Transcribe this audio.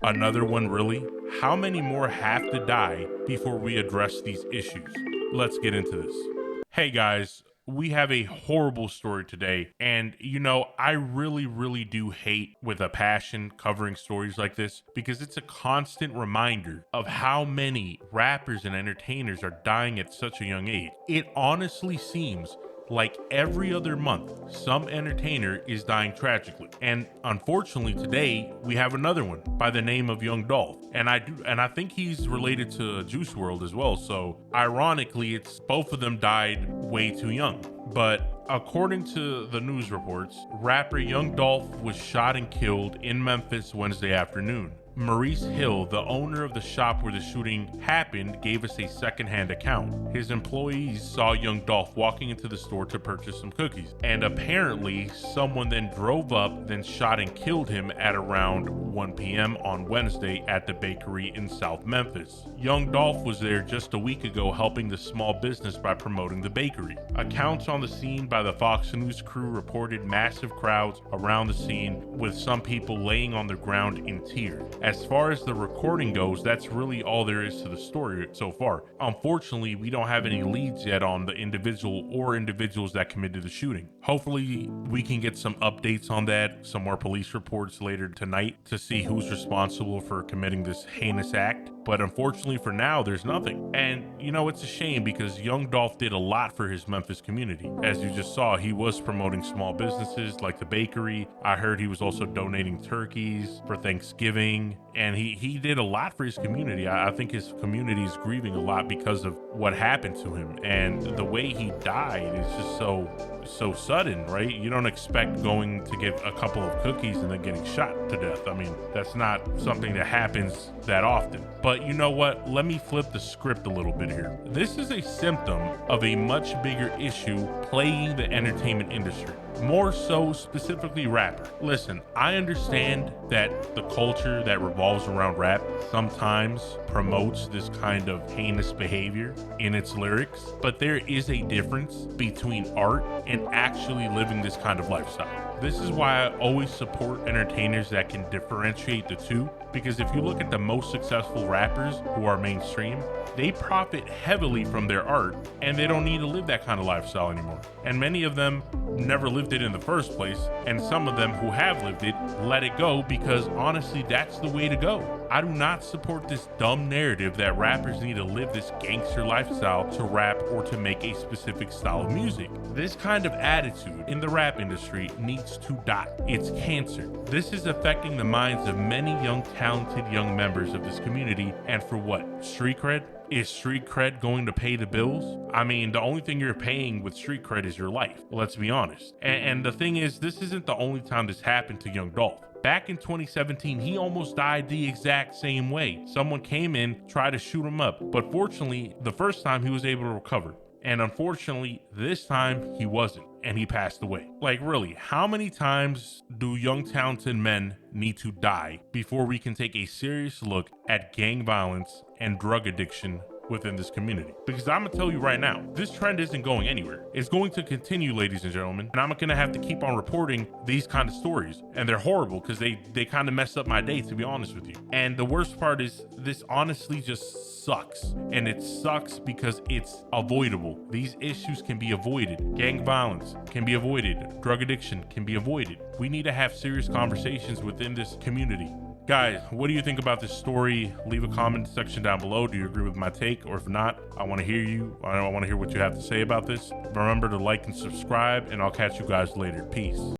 Another one, really? How many more have to die before we address these issues? Let's get into this. Hey guys, we have a horrible story today. And I really do hate with a passion covering stories like this because it's a constant reminder of how many rappers and entertainers are dying at such a young age. It honestly seems like every other month, some entertainer is dying tragically. And unfortunately today, we have another one by the name of Young Dolph. And I think he's related to Juice WRLD as well. So ironically, it's both of them died way too young. But according to the news reports, rapper Young Dolph was shot and killed in Memphis Wednesday afternoon. Maurice Hill, the owner of the shop where the shooting happened, gave us a secondhand account. His employees saw Young Dolph walking into the store to purchase some cookies, and apparently someone then drove up, then shot and killed him at around 1 p.m. on Wednesday at the bakery in South Memphis. Young Dolph was there just a week ago helping the small business by promoting the bakery. Accounts on the scene by the Fox News crew reported massive crowds around the scene, with some people laying on the ground in tears. As far as the recording goes, that's really all there is to the story so far. Unfortunately, we don't have any leads yet on the individual or individuals that committed the shooting. Hopefully, we can get some updates on that, some more police reports later tonight to see who's responsible for committing this heinous act. But unfortunately for now, there's nothing. And it's a shame because Young Dolph did a lot for his Memphis community. As you just saw, he was promoting small businesses like the bakery. I heard he was also donating turkeys for Thanksgiving. And he did a lot for his community. I think his community is grieving a lot because of what happened to him. And the way he died is just so sudden, right? You don't expect going to get a couple of cookies and then getting shot to death. I mean, that's not something that happens that often. But you know what? Let me flip the script a little bit here. This is a symptom of a much bigger issue plaguing the entertainment industry. More so specifically rapper. Listen, I understand that the culture that revolves around rap sometimes promotes this kind of heinous behavior in its lyrics, but there is a difference between art and actually living this kind of lifestyle. This is why I always support entertainers that can differentiate the two, because if you look at the most successful rappers who are mainstream, they profit heavily from their art and they don't need to live that kind of lifestyle anymore. And many of them never lived it in the first place, and some of them who have lived it let it go because honestly that's the way to go. I do not support this dumb narrative that rappers need to live this gangster lifestyle to rap or to make a specific style of music. This kind of attitude in the rap industry needs to die. It's cancer. This is affecting the minds of many young, talented young members of this community, and for what? Street cred? Is street cred going to pay the bills? I mean, the only thing you're paying with street cred is your life. Let's be honest. And the thing is, this isn't the only time this happened to Young Dolph. Back in 2017, he almost died the exact same way. Someone came in, tried to shoot him up, but fortunately, the first time he was able to recover. And unfortunately, this time he wasn't, and he passed away. Like really, how many times do young talented men need to die before we can take a serious look at gang violence and drug addiction within this community? Because I'm gonna tell you right now, this trend isn't going anywhere. It's going to continue, ladies and gentlemen, and I'm gonna have to keep on reporting these kind of stories, and they're horrible because they kind of mess up my day, to be honest with you. And the worst part is this honestly just sucks, and it sucks because it's avoidable. These issues can be avoided. Gang violence can be avoided. Drug addiction can be avoided. We need to have serious conversations within this community. Guys, what do you think about this story? Leave a comment section down below. Do you agree with my take? Or if not, I want to hear you. I want to hear what you have to say about this. Remember to like and subscribe, and I'll catch you guys later. Peace.